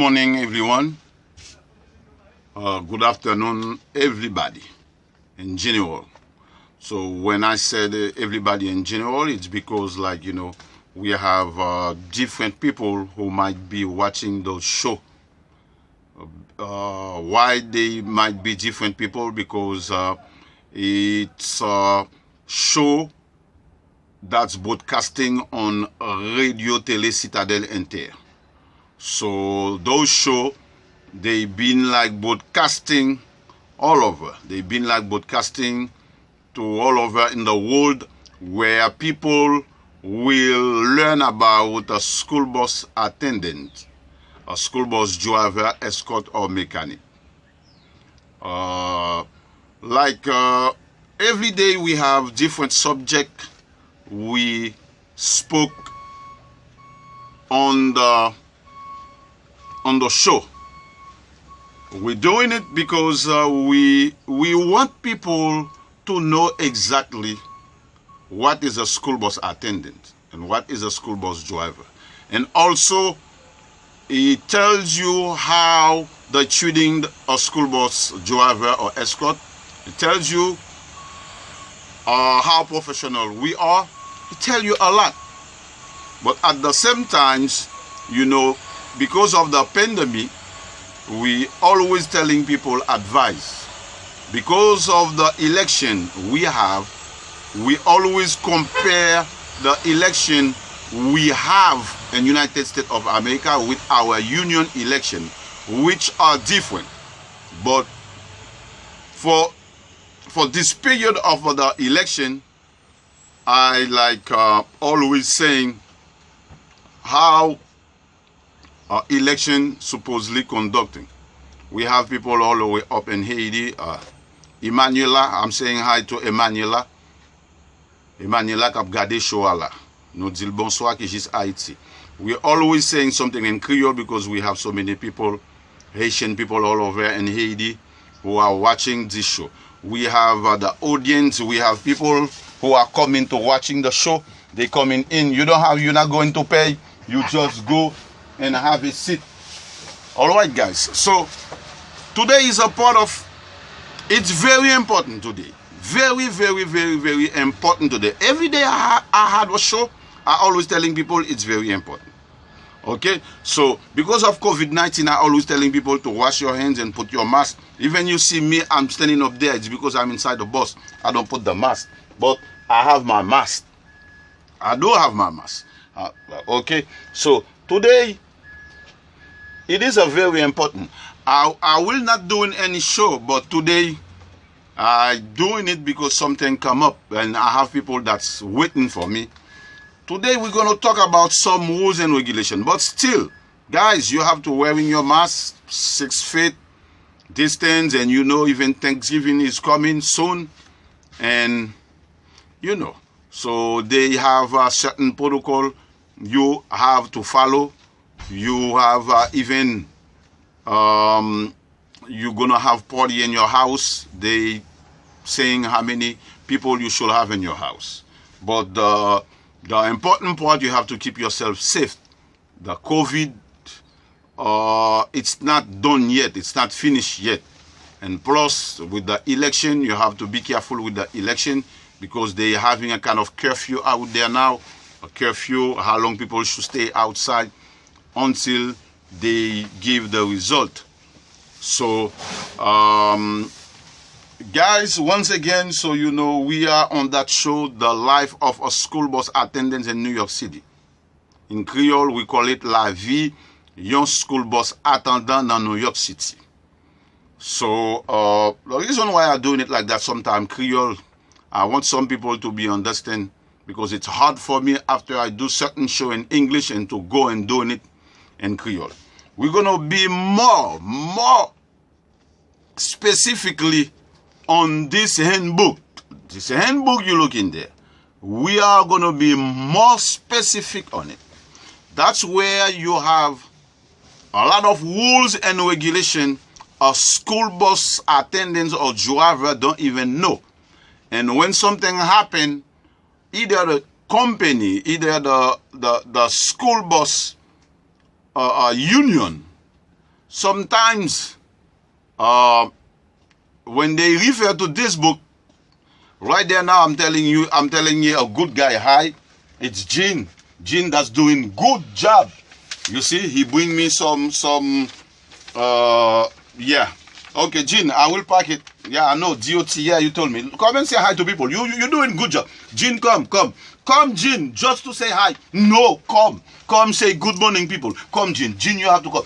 morning, everyone. Good afternoon, everybody in general. So when I said everybody in general, it's because, we have different people who might be watching the show. Why they might be different people? Because it's a show that's broadcasting on Radio Tele, Citadelle, Inter. So those shows, they've been broadcasting all over. They've been broadcasting to all over in the world, where people will learn about a school bus attendant, a school bus driver, escort, or mechanic. Every day we have different subject we spoke on the show. We're doing it because we want people to know exactly what is a school bus attendant and what is a school bus driver. And also, it tells you how they're treating a school bus driver or escort. It tells you how professional we are. It tells you a lot. But at the same time, because of the pandemic, we always telling people advice. Because of the election we have, we always compare the election we have in United States of America with our union election, which are different. But for this period of the election, I always saying how election supposedly conducting. We have people all the way up in Haiti. Emanuela, I'm saying hi to Emanuela. Emanuela kap gade show ala. Nou dil bonsoir ki jis Haiti. We're always saying something in Creole because we have so many people, Haitian people all over in Haiti, who are watching this show. We have the audience, we have people who are coming to watching the show. They coming in. You're not going to pay. You just go and have a seat. All right, guys. So today is a part of. It's very important today. Very, very, very, very important today. Every day I had a show, I always telling people it's very important. Okay? So because of COVID-19, I always telling people to wash your hands and put your mask. Even you see me, I'm standing up there. It's because I'm inside the bus. I don't put the mask. But I have my mask. I do have my mask. Okay? So today, it is a very important. I will not doing any show, but today I'm doing it because something come up and I have people that's waiting for me. Today we're going to talk about some rules and regulation, but still, guys, you have to wearing your mask, 6 feet distance, and even Thanksgiving is coming soon, and so they have a certain protocol you have to follow. You have you're gonna have party in your house. They saying how many people you should have in your house. But the important part, you have to keep yourself safe. The COVID, it's not done yet. It's not finished yet. And plus, with the election, you have to be careful with the election because they're having a kind of curfew out there now. A curfew, how long people should stay outside until they give the result. So, guys, once again, so we are on that show, The Life of a School Bus Attendant in New York City. In Creole, we call it La Vie Yon School Bus Attendant in New York City. So, the reason why I'm doing it like that sometimes, Creole, I want some people to be understand, because it's hard for me after I do certain show in English and to go and doing it in Creole. We're going to be more specifically on this handbook. This handbook you look in there. We are going to be more specific on it. That's where you have a lot of rules and regulation a school bus attendants or driver don't even know. And when something happens, either the company, either the school bus union sometimes when they refer to this book, right there now, I'm telling you a good guy. Hi, it's Gene. Gene that's doing good job. You see, he bring me some yeah. Okay, Gene, I will pack it. Yeah, I know, DOT, yeah, you told me. Come and say hi to people. You're doing good job. Gene, come. Come, Gene, just to say hi. No, come. Come say good morning, people. Come, Gene. Gene, you have to come.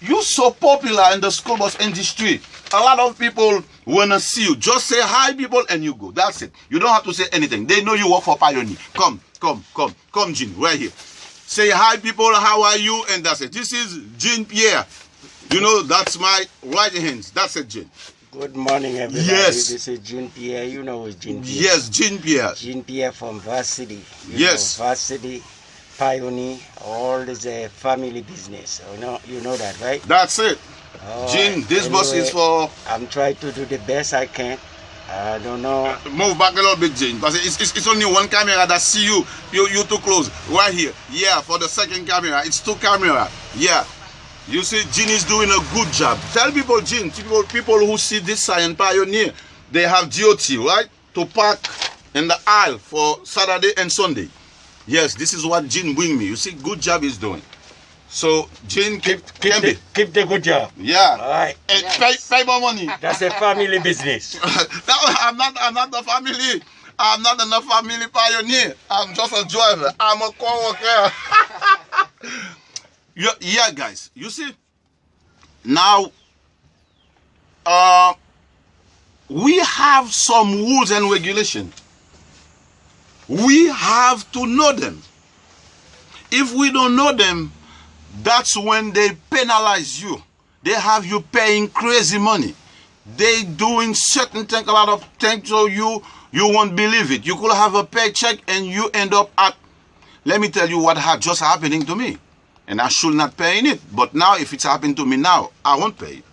You're so popular in the school bus industry. A lot of people want to see you. Just say hi, people, and you go. That's it. You don't have to say anything. They know you work for Pioneer. Come, Gene, right here. Say hi, people, how are you? And that's it. This is Jean Pierre. You know, that's my right hand. That's it, Jean. Good morning, everybody. Yes. This is Jean Pierre. You know it's Jean Pierre. Yes, Jean Pierre. Jean Pierre from Varsity. Yes. Varsity, Pioneer, all is a family business. You know that, right? That's it. Jean, this bus is for... I'm trying to do the best I can. I don't know. Move back a little bit, Jean, because it's only one camera that see you. You too close. Right here. Yeah, for the second camera. It's two camera. Yeah. You see, Jean is doing a good job. Tell people, Jean, people who see this sign Pioneer, they have DOT, right? To park in the aisle for Saturday and Sunday. Yes, this is what Jean bring me. You see, good job he's doing. So, Jean, keep the good job. Yeah. All right. And pay more money. That's a family business. I'm not the family. I'm not in the family Pioneer. I'm just a driver. I'm a co-worker. Yeah, guys. You see, now we have some rules and regulations. We have to know them. If we don't know them, that's when they penalize you. They have you paying crazy money. They doing certain things, a lot of things, so you won't believe it. You could have a paycheck and you end up at, let me tell you what just happening to me. And I should not pay it. But now if it's happened to me now, I won't pay it.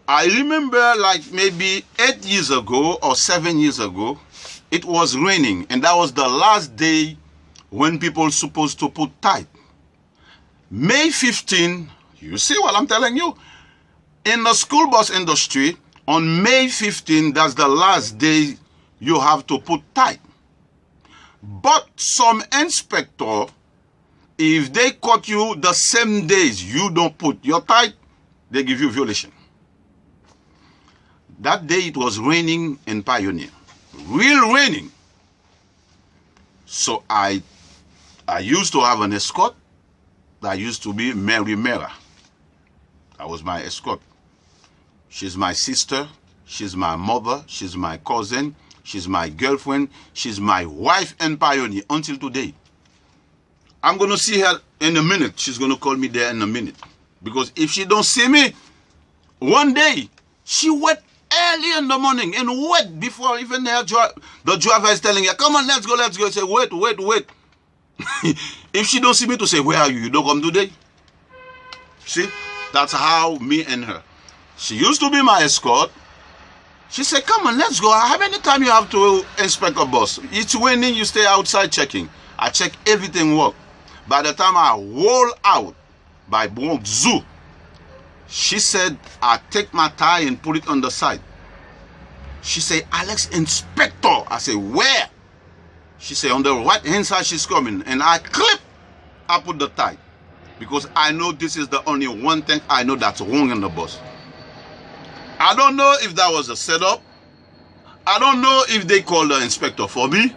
I remember like maybe 8 years ago or 7 years ago, it was raining. And that was the last day when people supposed to put tithe. May 15, you see what I'm telling you? In the school bus industry, on May 15, that's the last day you have to put tithe. But some inspector, if they caught you the same days you don't put your tithe, they give you violation. That day it was raining in Pioneer. Real raining. So I used to have an escort. That used to be Mary Mera. That was my escort. She's my sister. She's my mother. She's my cousin. She's my girlfriend. She's my wife and Pioneer until today. I'm going to see her in a minute. She's going to call me there in a minute. Because if she don't see me, one day, she went early in the morning and wait before even the driver is telling her, come on, let's go. I say, wait. If she don't see me to say, where are you? You don't come today? See, that's how me and her. She used to be my escort. She said, come on, let's go. How many times you have to inspect a bus? It's raining, you stay outside checking. I check everything work. By the time I roll out by Bronx Zoo, she said, I take my tie and put it on the side. She said, Alex, inspector. I said, where? She said, on the right hand side she's coming. And I put the tie. Because I know this is the only one thing I know that's wrong in the bus. I don't know if that was a setup. I don't know if they called the inspector for me.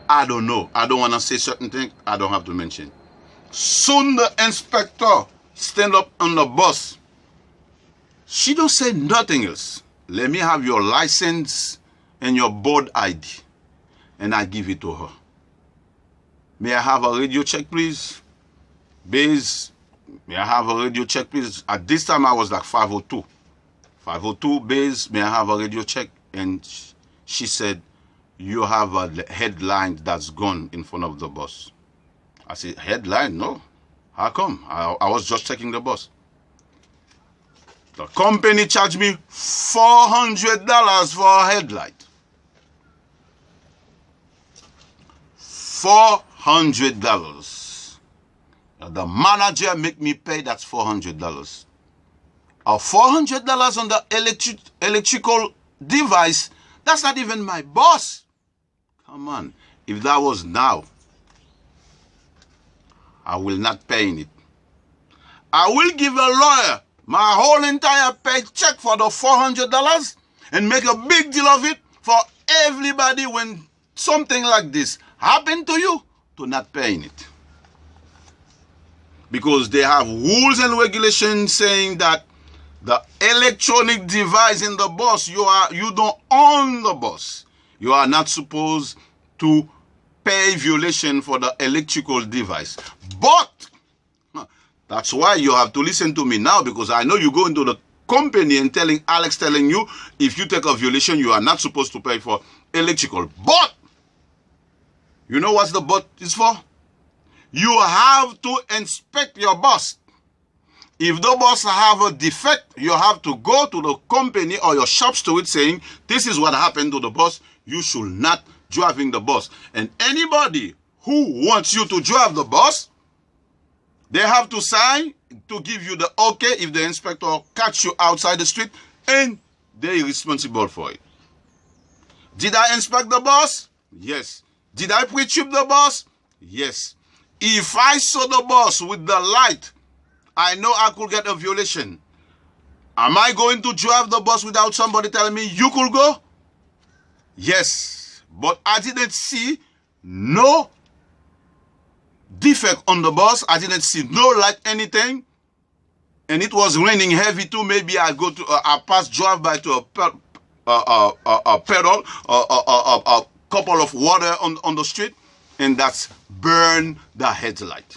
I don't know. I don't want to say certain things I don't have to mention. Soon the inspector stand up on the bus. She don't say nothing else. Let me have your license and your board ID. And I give it to her. May I have a radio check, please? Base, may I have a radio check, please? At this time, I was like 502. 502, base, may I have a radio check? And she said, you have a headline that's gone in front of the bus. I said, headline? No. How come? I was just checking the bus. The company charged me $400 for a headlight. $400. The manager make me pay, that's $400. Or $400 on the electrical device, that's not even my boss. Come on. If that was now, I will not pay it. I will give a lawyer my whole entire paycheck for the $400 and make a big deal of it for everybody when something like this happen to you to not paying it. Because they have rules and regulations saying that the electronic device in the bus, you don't own the bus. You are not supposed to pay violation for the electrical device. But that's why you have to listen to me now, because I know you go into the company and telling you, if you take a violation, you are not supposed to pay for electrical. But you know what the but is for? You have to inspect your bus. If the bus have a defect, you have to go to the company or your shop steward saying, this is what happened to the bus. You should not driving the bus. And anybody who wants you to drive the bus, they have to sign to give you the okay if the inspector catch you outside the street, and they're responsible for it. Did I inspect the bus? Yes. Did I pre-trip the bus? Yes. If I saw the bus with the light, I know I could get a violation. Am I going to drive the bus without somebody telling me you could go? Yes. But I didn't see no defect on the bus. I didn't see no light, anything. And it was raining heavy too. Maybe I go to I pass drive by to a pedal, a couple of water on the street, and that's burn the headlight.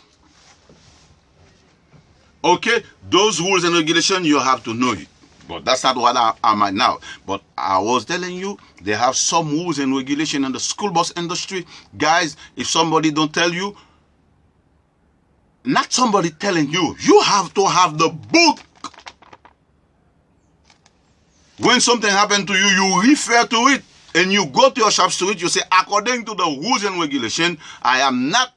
Okay, those rules and regulations, you have to know it. But that's not what I'm at now. But I was telling you, they have some rules and regulations in the school bus industry. Guys, if somebody don't tell you, not somebody telling you, you have to have the book. When something happened to you, you refer to it. And you go to your shop steward, you say, according to the rules and regulations, I am not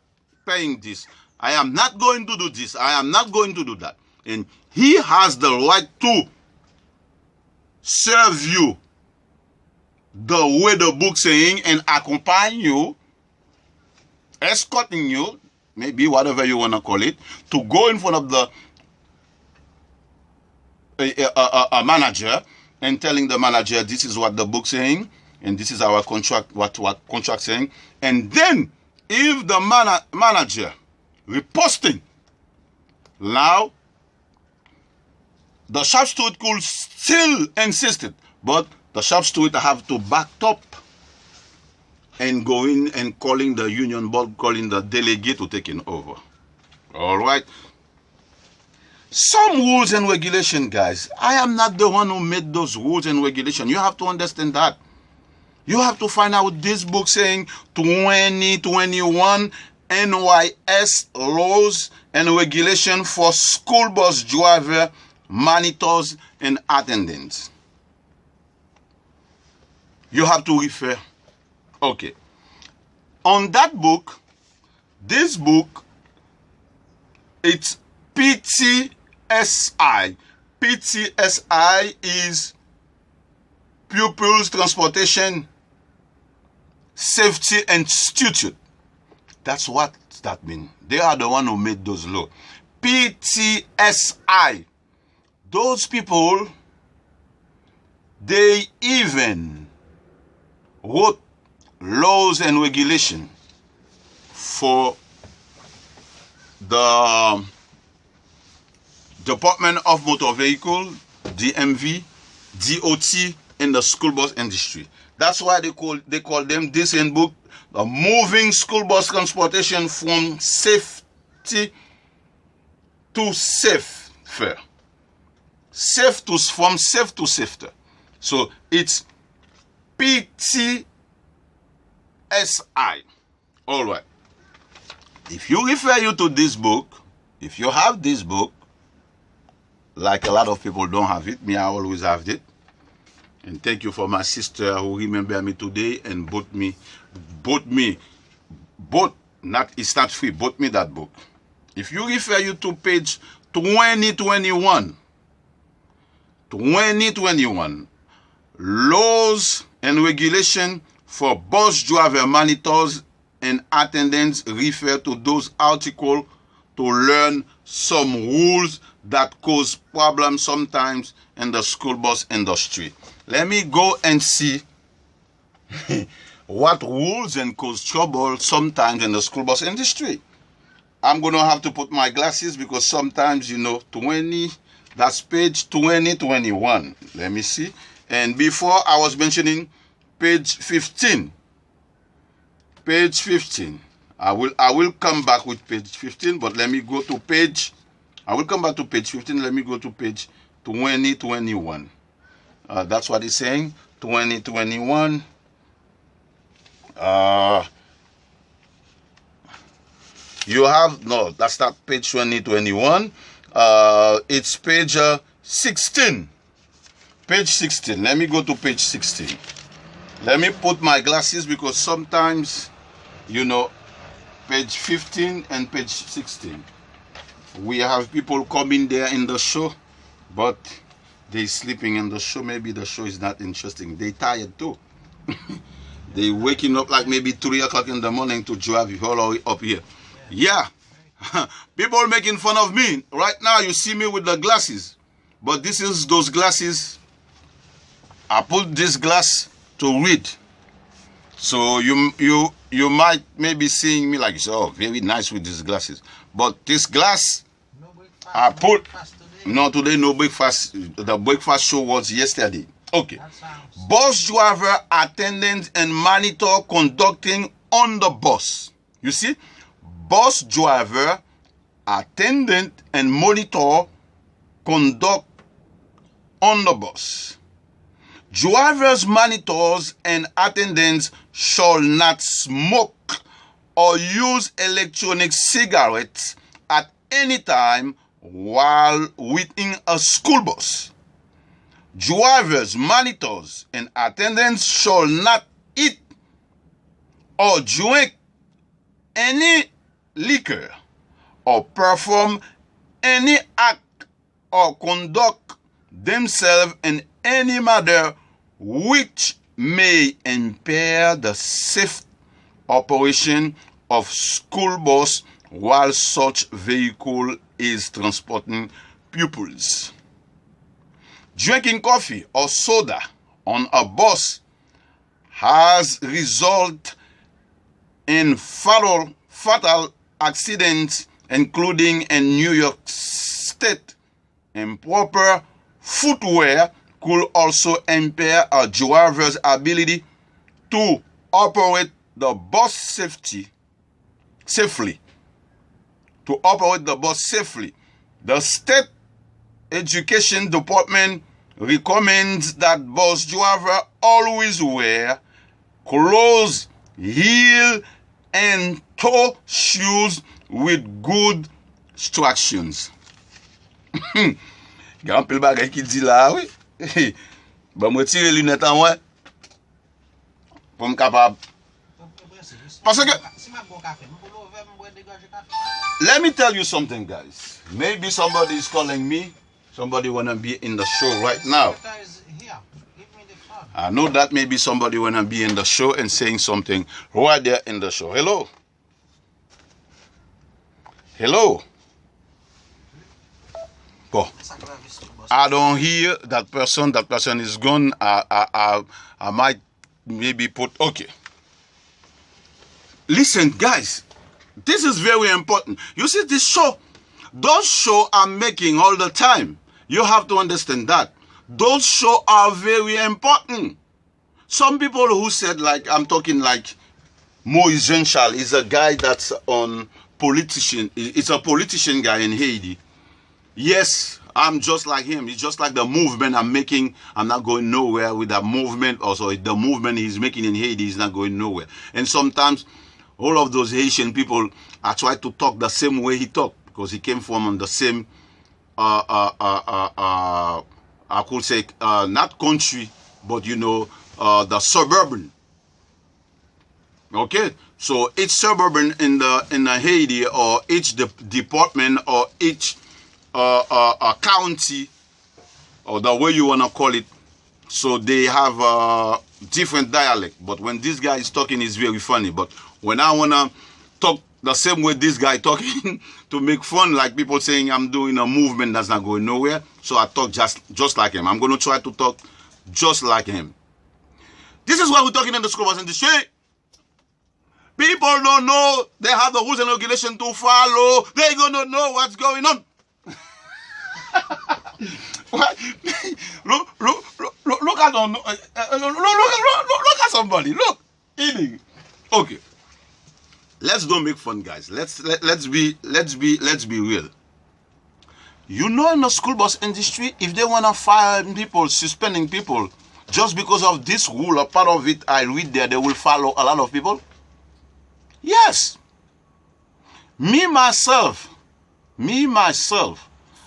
paying this. I am not going to do this. I am not going to do that. And he has the right to serve you the way the book saying and accompany you, escorting you, maybe whatever you want to call it, to go in front of the manager and telling the manager, this is what the book saying, and this is our contract, what contract saying. And then, if the manager reposting, now the shop steward could still insist it, but the shop steward have to back up and go in and calling the union board, calling the delegate to take it over. All right. Some rules and regulation, guys. I am not the one who made those rules and regulation. You have to understand that. You have to find out this book saying 2021 NYS laws and regulation for school bus driver, monitors, and attendants. You have to refer. Okay. On that book, this book, it's PTSI. PTSI is Pupils Transportation Safety Institute. That's what that means. They are the one who made those laws. PTSI. Those people, they even wrote laws and regulation for the Department of Motor Vehicle, DMV, DOT, and the school bus industry. That's why they call them this handbook, the moving school bus transportation from safety to safer. From safe to safer. So it's PTSI. All right. If you refer you to this book, if you have this book, like a lot of people don't have it, me, I always have it. And thank you for my sister who remember me today and bought me, not, it's not free, bought me that book. If you refer you to page 2021, laws and regulation for bus driver monitors and attendants, refer to those articles to learn some rules that cause problems sometimes in the school bus industry. Let me go and see what rules and cause trouble sometimes in the school bus industry. I'm going to have to put my glasses because sometimes, 20, that's page 2021. Let me see. And before I was mentioning page 15. Page 15. I will come back with page 15, but let me go to page, I will come back to page 15. Let me go to page 2021. That's what it's saying, 2021. You have, no, that's not page 2021. It's page 16. Page 16. Let me go to page 16. Let me put my glasses because sometimes, page 15 and page 16. We have people coming there in the show, but they sleeping in the show. Maybe the show is not interesting. They tired too. They waking up like maybe 3 o'clock in the morning to drive you all the way up here. Yeah. People making fun of me. Right now you see me with the glasses. But this is those glasses. I put this glass to read. So you might maybe seeing me like, oh, very nice with these glasses. But this glass, I put, no, today no breakfast. The breakfast show was yesterday. Okay. Bus driver, attendant, and monitor conducting on the bus. You see? Bus driver, attendant, and monitor conduct on the bus. Drivers, monitors, and attendants shall not smoke or use electronic cigarettes at any time while within a school bus. Drivers, monitors, and attendants shall not eat or drink any liquor or perform any act or conduct themselves in any manner which may impair the safe operation of school bus while such vehicle is transporting pupils. Drinking coffee or soda on a bus has resulted in fatal accidents, including in New York State. Improper footwear could also impair a driver's ability to operate the bus safely. To operate the bus safely. The state education department recommends that bus driver always wear closed heel and toe shoes with good instructions. Gan pil bagay ki di la, oui. Ba mwen tire lunettes an wè. Pou m kapab. Parce que, let me tell you something, guys. Maybe somebody is calling me. Somebody wanna be in the show right now. I know that maybe somebody wanna be in the show and saying something right there in the show. Hello. Hello. Oh. I don't hear that person. That person is gone. I might maybe put, okay. Listen, guys. This is very important. You see this show? Those shows I'm making all the time. You have to understand that. Those shows are very important. Some people who said, like, I'm talking like Moise Jean-Charles is a guy that's on politician. It's a politician guy in Haiti. Yes, I'm just like him. It's just like the movement I'm making. I'm not going nowhere with that movement. Also, the movement he's making in Haiti is not going nowhere. And sometimes all of those Haitian people, I try to talk the same way he talked because he came from the same, I could say, not country, but the suburban. Okay, so each suburban in the Haiti, or each department, or each county, or the way you wanna call it, so they have a different dialect. But when this guy is talking, it's very funny. But when I wanna talk the same way this guy talking to make fun, like people saying I'm doing a movement that's not going nowhere, so I talk just like him. I'm gonna try to talk just like him. This is why we're talking in the school bus industry. People don't know they have the rules and regulations to follow. They're gonna know what's going on. Look at somebody. Look, eating. Okay. Let's don't make fun, guys. Let's be real. You know, in the school bus industry, if they wanna fire people, suspending people, just because of this rule, a part of it I read there, they will follow a lot of people. Yes. Me myself,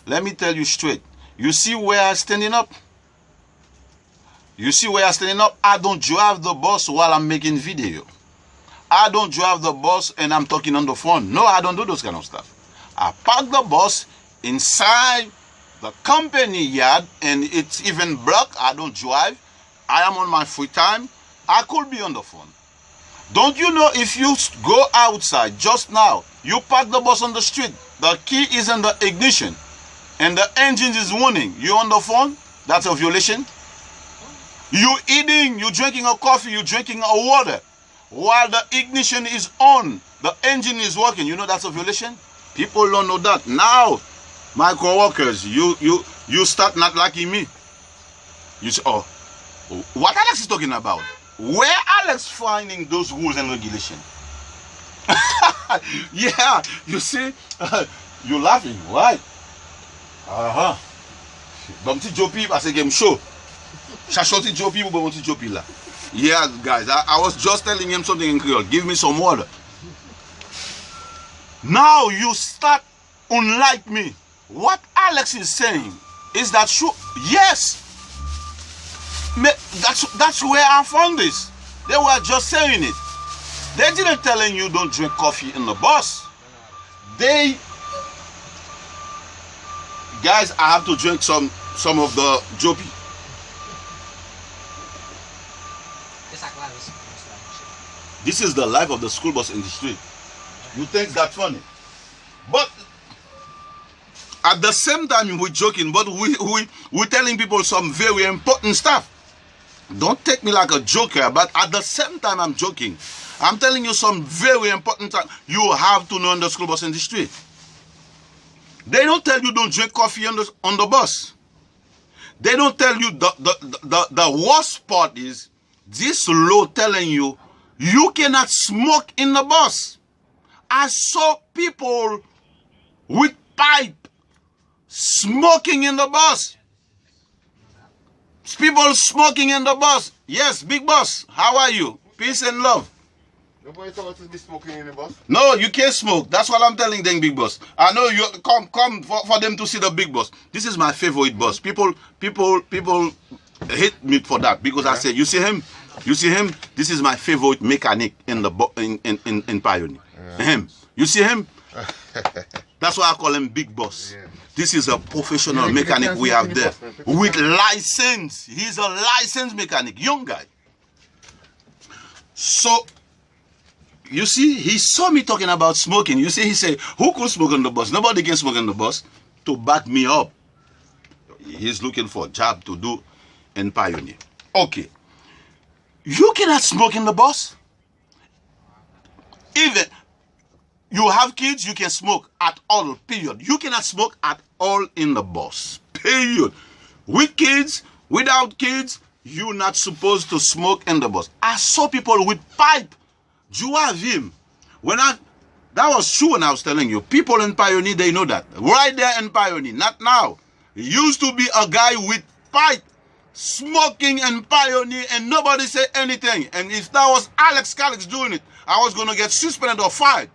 let me tell you straight. You see where I'm standing up? You see where I'm standing up? I don't drive the bus while I'm making video. I don't drive the bus and I'm talking on the phone. No, I don't do those kind of stuff. I park the bus inside the company yard, and it's even blocked. I don't drive. I am on my free time. I could be on the phone. Don't you know, if you go outside just now, you park the bus on the street, the key is in the ignition, and the engine is running, you on the phone? That's a violation. You eating, you drinking a coffee, you drinking a water, while the ignition is on, the engine is working, you know that's a violation? People don't know that. Now, my co-workers, you start not liking me. You say, oh, what Alex is talking about? Where Alex finding those rules and regulations? Yeah, you see, you're laughing, right? Bon petit Jopi, parce que show. Chachoti Jopi, ou bon petit Jopi là. Yeah, guys, I was just telling him something in Creole. Give me some water. Now you start unlike me. What Alex is saying, is that true? Yes. That's where I found this. They were just saying it. They didn't telling you don't drink coffee in the bus. Guys, I have to drink some of the Jopi. This is the life of the school bus industry. You think that's funny? But at the same time, we're joking, but we're telling people some very important stuff. Don't take me like a joker, but at the same time, I'm joking. I'm telling you some very important stuff you have to know in the school bus industry. They don't tell you don't drink coffee on the bus. They don't tell you the worst part is this law telling you you cannot smoke in the bus. I saw people with pipe smoking in the bus. People smoking in the bus. Yes, big boss. How are you? Peace and love. Nobody told us to be smoking in the bus. No, you can't smoke. That's what I'm telling them, big boss. I know you come for them to see the big boss. This is my favorite boss. People hate me for that because I said, you see him? This is my favorite mechanic in the in Pioneer. Him. You see him? That's why I call him big boss. Yeah. This is a professional mechanic we have there with license. He's a licensed mechanic, young guy. So, you see, he saw me talking about smoking. You see, he said, who could smoke on the bus? Nobody can smoke on the bus. To back me up. He's looking for a job to do in Pioneer. Okay. You cannot smoke in the bus. Even you have kids, you can smoke at all, period. You cannot smoke at all in the bus, period. With kids, without kids, you're not supposed to smoke in the bus. I saw people with pipe. Juavim. That was true when I was telling you. People in Pioneer, they know that. Right there in Pioneer, not now. It used to be a guy with pipe smoking in Pioneer and nobody said anything. And if that was Alex doing it, I was going to get suspended or fired.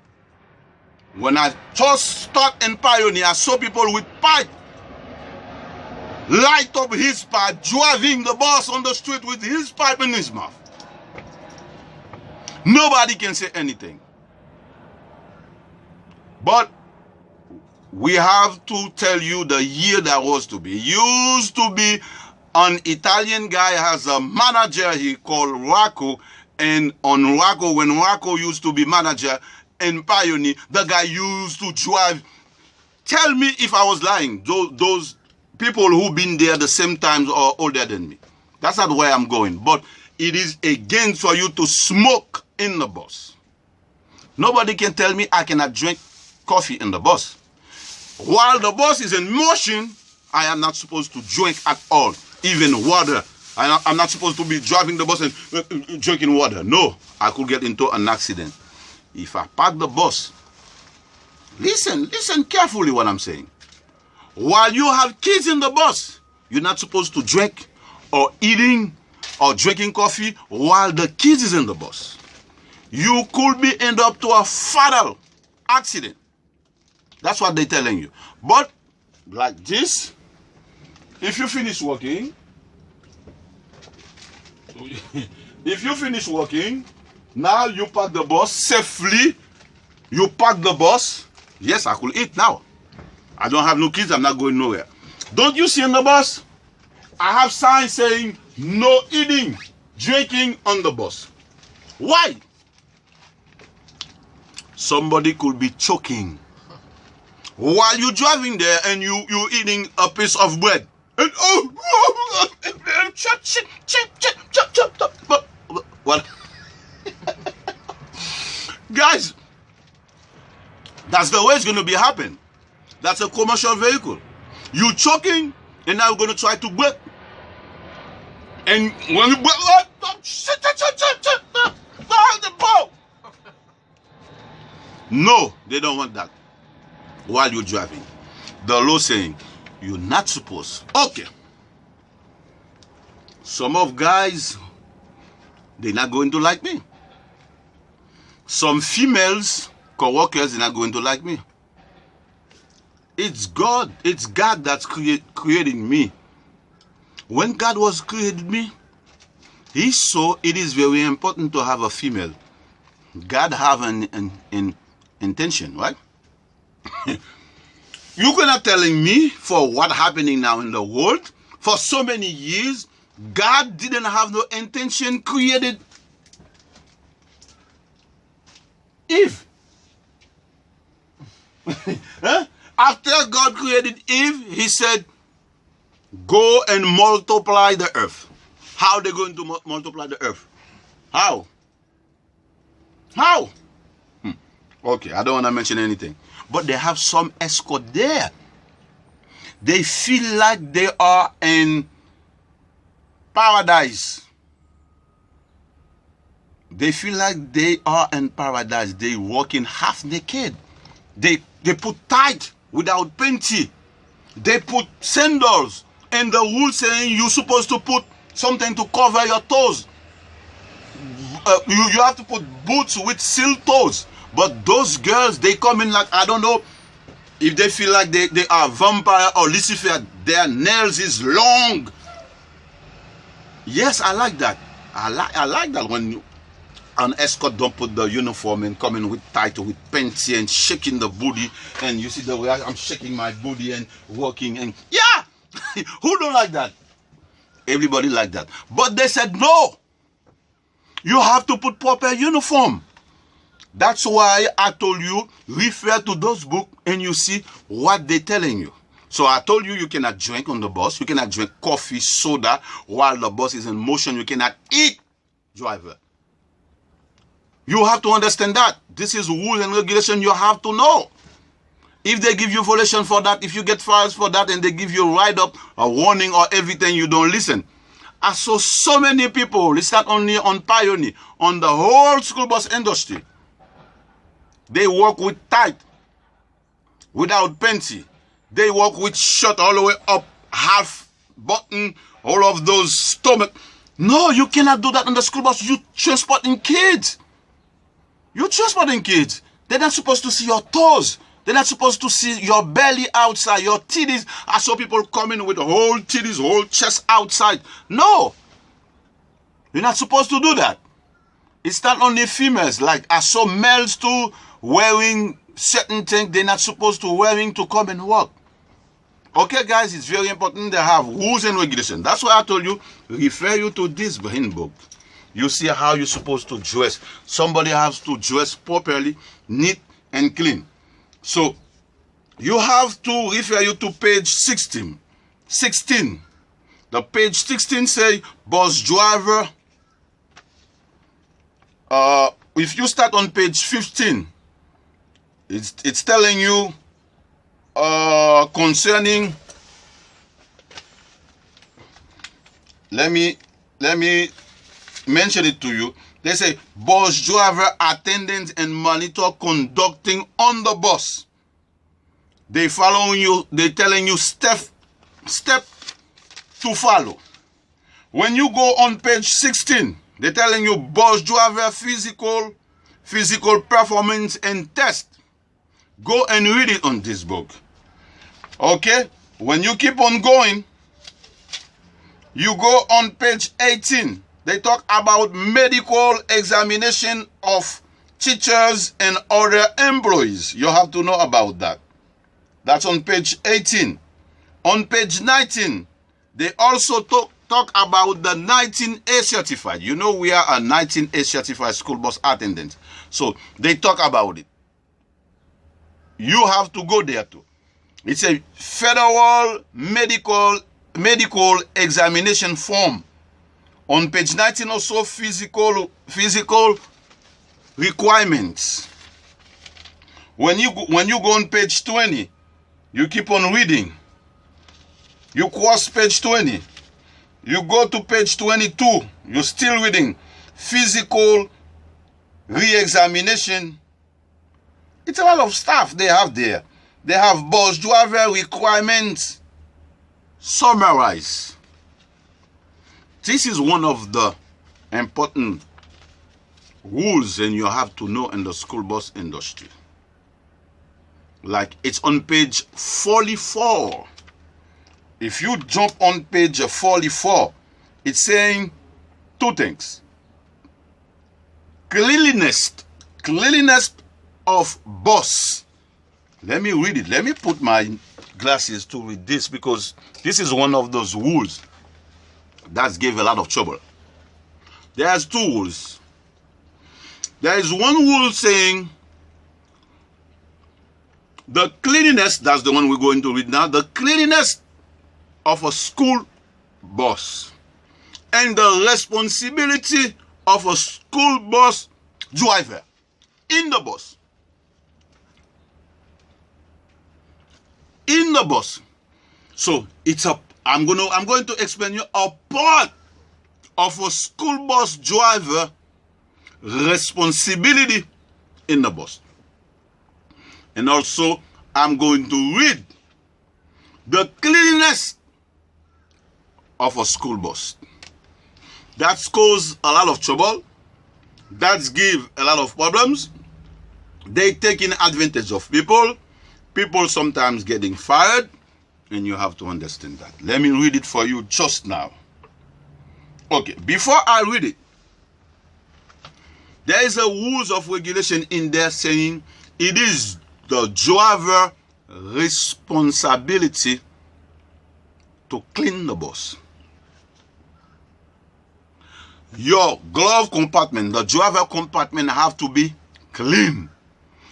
When I just started in Pioneer, I saw people with pipe light up his pipe, driving the bus on the street with his pipe in his mouth. Nobody can say anything. But we have to tell you the year that was to be. Used to be an Italian guy has a manager he called Rocco, and on Rocco, when Rocco used to be manager in Pioneer, the guy used to drive. Tell me if I was lying. Those people who been there the same time or older than me. That's not where I'm going. But it is against for you to smoke in the bus. Nobody can tell me I cannot drink coffee in the bus. While the bus is in motion, I am not supposed to drink at all, even water. I'm not supposed to be driving the bus and drinking water. No, I could get into an accident. If I park the bus, listen carefully what I'm saying. While you have kids in the bus, you're not supposed to drink or eating or drinking coffee while the kids is in the bus. You could be end up to a fatal accident. That's what they're telling you. But like this, if you finish working, now you park the bus safely. You park the bus. Yes, I could eat now. I don't have no kids. I'm not going nowhere. Don't you see in the bus? I have signs saying no eating, drinking on the bus. Why? Somebody could be choking while you're driving there and you're eating a piece of bread. And what? Guys, that's the way it's going to be happening. That's a commercial vehicle. You choking, and now you're going to try to break. And when you break, no, they don't want that while you're driving. The law saying you're not supposed. Okay. Some of guys, they're not going to like me. Some females, co-workers, they're not going to like me. It's God that's creating me. When God was creating me, He saw it is very important to have a female. God have an intention, right? You cannot telling me for what happening now in the world. For so many years, God didn't have no intention created Eve. Huh? After God created Eve, He said, go and multiply the earth. How are they going to multiply the earth? How? How? Okay, I don't want to mention anything. But they have some escort there. They feel like they are in paradise. They feel like they are in paradise. They walking half naked. They put tight without panty. They put sandals. And the rule saying you're supposed to put something to cover your toes. You have to put boots with seal toes. But those girls, they come in like, I don't know if they feel like they are vampire or Lucifer. Their nails is long. Yes, I like that. I like that when an escort don't put the uniform and come in with tight with panty and shaking the booty, and you see the way I'm shaking my booty and walking, and yeah. Who don't like that? Everybody like that. But they said no. You have to put proper uniform. That's why I told you, refer to those books and you see what they're telling you. So I told you, you cannot drink on the bus. You cannot drink coffee, soda while the bus is in motion. You cannot eat, driver. You have to understand that. This is rules and regulation you have to know. If they give you violation for that, if you get fired for that and they give you a write-up, a warning or everything, you don't listen. I saw so many people, it's not only on Pioneer, on the whole school bus industry. They work with tight, without panty. They work with shirt all the way up, half button, all of those stomach. No, you cannot do that on the school bus. You're transporting kids. You're transporting kids. They're not supposed to see your toes. They're not supposed to see your belly outside, your titties. I saw people coming with whole titties, whole chest outside. No. You're not supposed to do that. It's not only females. Like I saw males too wearing certain things they're not supposed to wearing to come and work. Okay, guys, it's very important to have rules and regulations. That's why I told you, refer you to this green book. You see how you're supposed to dress. Somebody has to dress properly, neat and clean. So you have to refer you to page 16. The page 16 say bus driver. If you start on page 15, it's telling you concerning. Let me mention it to you. They say bus driver attendance and monitor conducting on the bus. They following you. They telling you step to follow. When you go on page 16, they're telling you bus driver physical performance and test. Go and read it on this book. Okay? When you keep on going, you go on page 18. They talk about medical examination of teachers and other employees. You have to know about that. That's on page 18. On page 19, they also talk about the 19A certified. You know we are a 19A certified school bus attendant. So they talk about it. You have to go there too. It's a federal medical examination form. On page 19 also physical requirements. When you go on page 20, you keep on reading. You cross page 20. You go to page 22. You're still reading. Physical re-examination. It's a lot of stuff they have there. They have bus driver requirements summarized. This is one of the important rules and you have to know in the school bus industry. Like it's on page 44. If you jump on page 44, it's saying two things. Cleanliness of bus. Let me read it. Let me put my glasses to read this because this is one of those rules that gave a lot of trouble. There's two rules. There is one rule saying the cleanliness, that's the one we're going to read now, the cleanliness of a school bus and the responsibility of a school bus driver in the bus. In the bus. So it's I'm going to explain you a part of a school bus driver responsibility in the bus. And also I'm going to read the cleanliness of a school bus. That's caused a lot of trouble. That's give a lot of problems. They taking advantage of people. People sometimes getting fired. And you have to understand that. Let me read it for you just now. Okay, before I read it, there is a rules of regulation in there saying it is the driver responsibility to clean the bus. Your glove compartment, the driver compartment have to be clean.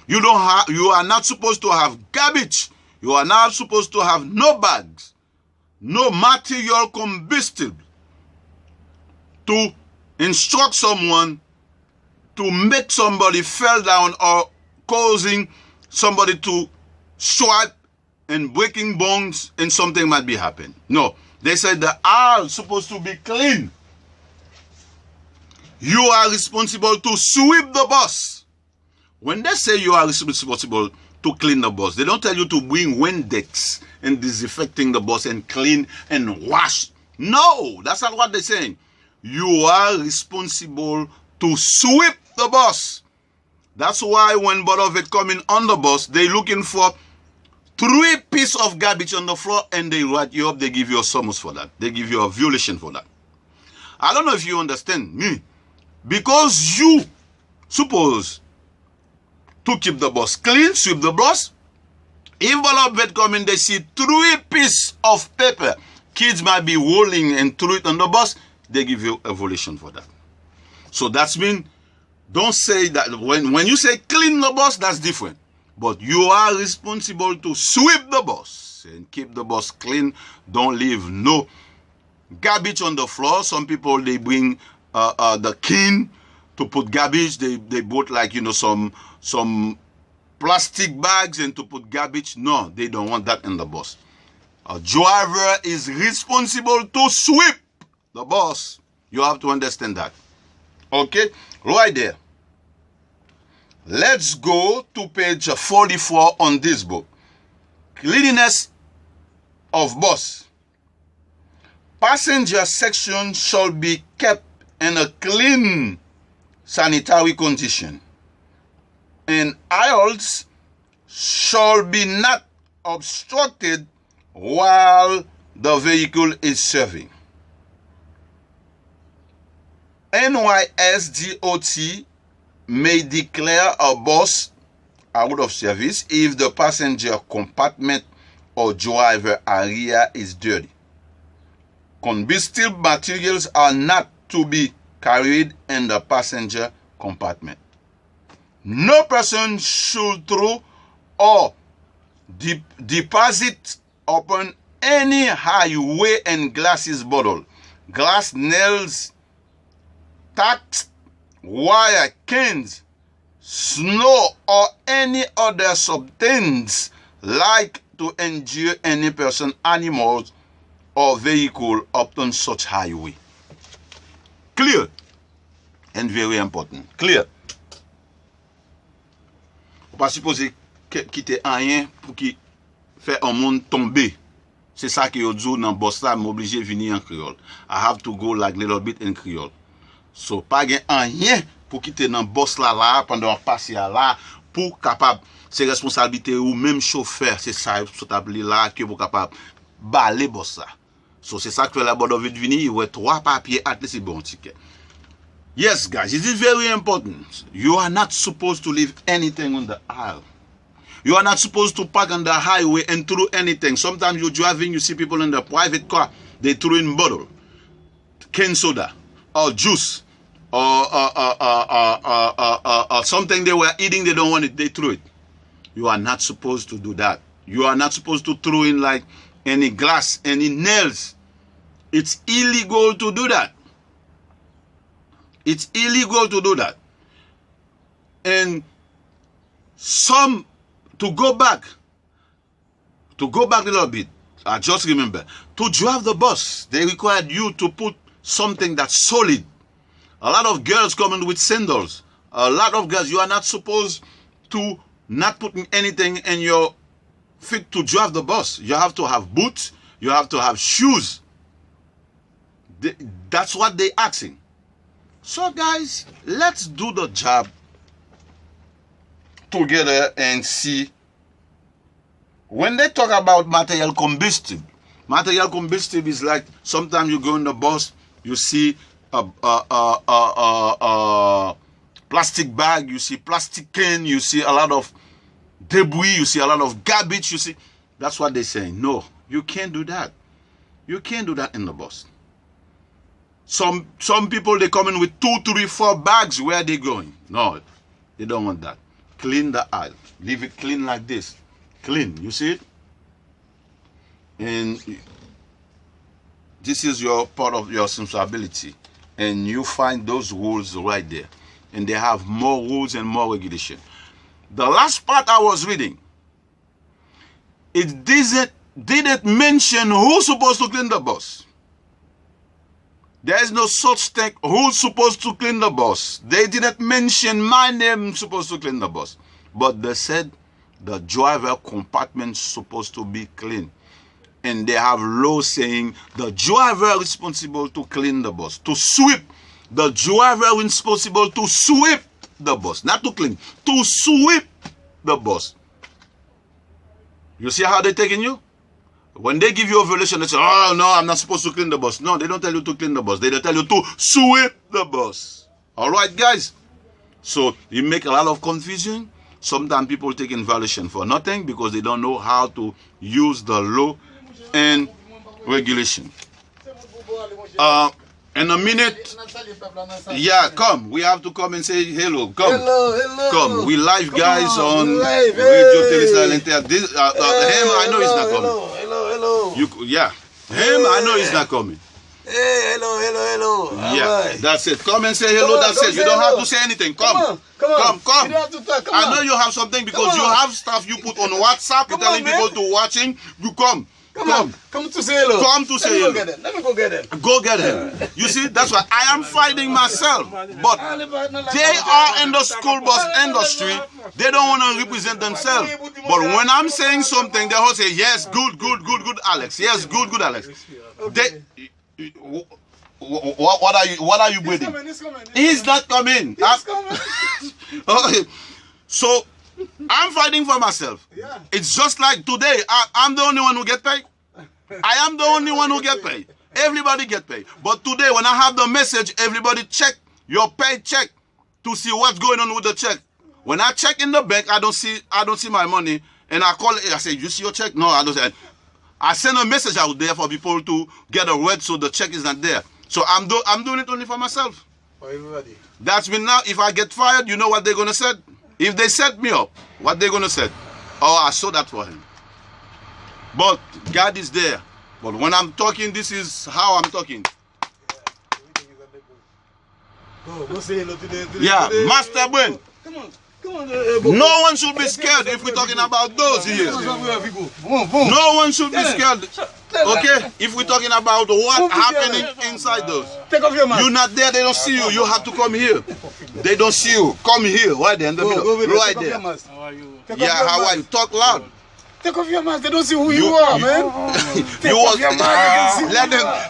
You are not supposed to have garbage. You are not supposed to have no bags, no material combustible to instruct someone to make somebody fall down or causing somebody to swipe and breaking bones and something might be happening. No, they said the aisle supposed to be clean. You are responsible to sweep the bus. When they say you are responsible to clean the bus, they don't tell you to bring Windex and disinfecting the bus and clean and wash. No, that's not what they're saying. You are responsible to sweep the bus. That's why when both of it coming on the bus, they looking for 3 pieces of garbage on the floor and they write you up. They give you a summons for that. They give you a violation for that. I don't know if you understand me. because you supposed to keep the bus clean, sweep the bus. Envelope come in, they see 3 pieces of paper. Kids might be rolling and throw it on the bus. They give you a violation for that. So that's mean, don't say that when you say clean the bus, that's different. But you are responsible to sweep the bus and keep the bus clean. Don't leave no garbage on the floor. Some people, they bring the can to put garbage. They bought like, you know, some plastic bags and to put garbage. No, they don't want that in the bus. A driver is responsible to sweep the bus. You have to understand that. Okay, right there. Let's go to page 44 on this book. Cleanliness of bus. Passenger section shall be kept in a clean sanitary condition, and aisles shall be not obstructed while the vehicle is serving. NYSDOT may declare a bus out of service if the passenger compartment or driver area is dirty. Combustible materials are not to be carried in the passenger compartment. No person should throw or deposit upon any highway and glasses bottle, glass nails, tacks, wire, cans, snow, or any other substance like to injure any person, animals, or vehicle upon such highway. Clear and very important. Clear. On pas supposé quitter rien pour qui fait un monde tomber. C'est ça que yo dit dans boss là, m'obligé venir en créole. I have to go like little bit in creole. So pas gen rien pour quitter dans boss là pendant passer là pour capable c'est responsabilité ou même chauffeur, c'est ça so t'appelé là que pour capable baler boss ça. So c'est ça que la board of it venir, ouais 3 papiers at least bon ticket. Yes, guys, it is very important. You are not supposed to leave anything on the aisle. You are not supposed to park on the highway and throw anything. Sometimes you're driving, you see people in the private car, they throw in bottle, can soda, or juice, or something they were eating, they don't want it, they throw it. You are not supposed to do that. You are not supposed to throw in like any glass, any nails. It's illegal to do that. It's illegal to do that. And to go back a little bit, I just remember, to drive the bus, they required you to put something that's solid. A lot of girls coming with sandals. A lot of girls, you are not supposed to not putting anything in your feet to drive the bus. You have to have boots. You have to have shoes. That's what they're asking. So guys, let's do the job together and see. When they talk about material combustible is like sometimes you go in the bus, you see a plastic bag, you see plastic can, you see a lot of debris, you see a lot of garbage, you see. That's what they're saying. No, you can't do that. You can't do that in the bus. Some people, they come in with 2, 3, 4 bags. Where are they going? No, they don't want that. Clean the aisle. Leave it clean like this. Clean. You see it? And this is your part of your responsibility. And you find those rules right there. And they have more rules and more regulation. The last part I was reading, it didn't mention who's supposed to clean the bus. There is no such thing. Who's supposed to clean the bus? They didn't mention my name supposed to clean the bus. But they said the driver compartment is supposed to be clean. And they have law saying the driver is responsible to clean the bus, to sweep. The driver is responsible to sweep the bus, not to clean, to sweep the bus. You see how they're taking you? When they give you a violation, they say, oh no, I'm not supposed to clean the bus. No, they don't tell you to clean the bus. They tell you to sweep the bus. All right, guys. So you make a lot of confusion. Sometimes people taking violation for nothing because they don't know how to use the law and regulation. In a minute, yeah, come. We have to come and say hello. Come, hello. Come. We live, guys, on live, Radio Tele. This, him, I know he's not coming. Hello. Yeah, him, I know he's not coming. Hey, hello. Yeah, that's it. Come and say hello. That's it. You don't have to say anything. Come. Come. You don't have to talk. I know you have something because you have stuff you put on WhatsApp. You're telling people to watching. You come. Come to say hello. Come to say hello. Let me go get them. Go get him. You see, that's why I am fighting myself. But they are in the school bus industry. They don't want to represent themselves. But when I'm saying something, they all say, yes, good, Alex. Yes, good, Alex. They, what are you breathing? He's not coming. He's coming. Okay. So I'm fighting for myself. Yeah. It's just like today. I'm the only one who get paid. I am the only one who get paid. Everybody get paid. But today, when I have the message, everybody check your paycheck to see what's going on with the check. When I check in the bank, I don't see my money, and I call it. I say, "You see your check?" No, I don't. I send a message out there for people to get a read so the check is not there. So I'm doing it only for myself. For everybody. That's me now. If I get fired, you know what they're gonna say? If they set me up, what they're gonna say? Oh, I saw that for him. But God is there. But when I'm talking, this is how I'm talking. Go say hello today. Yeah, Master Brain. Come on. No one should be scared if we're talking about those here. No one should be scared. Okay? If we're talking about what's happening inside those. Take off your mask. You're not there, they don't see you. You have to come here. They don't see you. Come here, right there in the middle. Right there. How are you? Yeah, how are you? Talk loud. Take off your mask. They don't see who you are, man. You was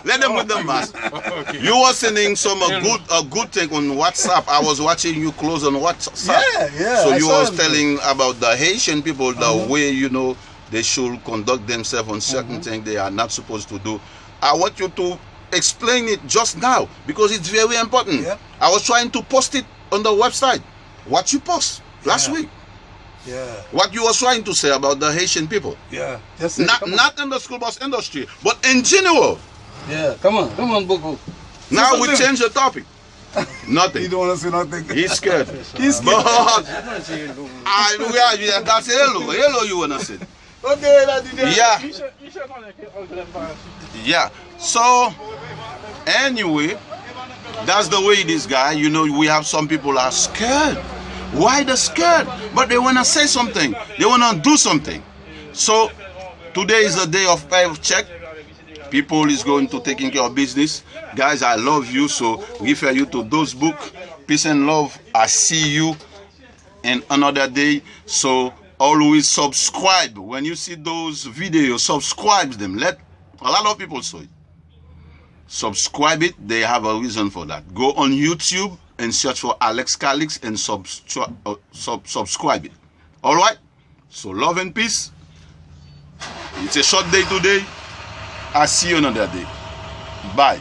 let them with the mask. Okay. You were sending some a good thing on WhatsApp. I was watching you close on WhatsApp. Yeah. So you was telling about the Haitian people, the way they should conduct themselves on certain things they are not supposed to do. I want you to explain it just now because it's very important. Yeah. I was trying to post it on the website. What you post last week. Yeah. What you were trying to say about the Haitian people. Yeah. Not in the school bus industry, but in general. Yeah. Come on, Boko. Now we change the topic. Nothing. You don't want to say nothing. He's scared. He's scared. But that's hello. Hello, you wanna say? Okay, yeah. Yeah. So anyway, that's the way it is, guy. You know, we have some people are scared. Why they're scared? But they wanna say something. They wanna do something. So today is the day of pay check. People is going to taking care of business. Guys, I love you, so refer you to those books. Peace and love. I see you in another day. So always subscribe. When you see those videos, subscribe them. Let a lot of people see it. Subscribe it. They have a reason for that. Go on YouTube and search for Alex Calix and subscribe it. All right? So love and peace. It's a short day today. I'll see you another day. Bye.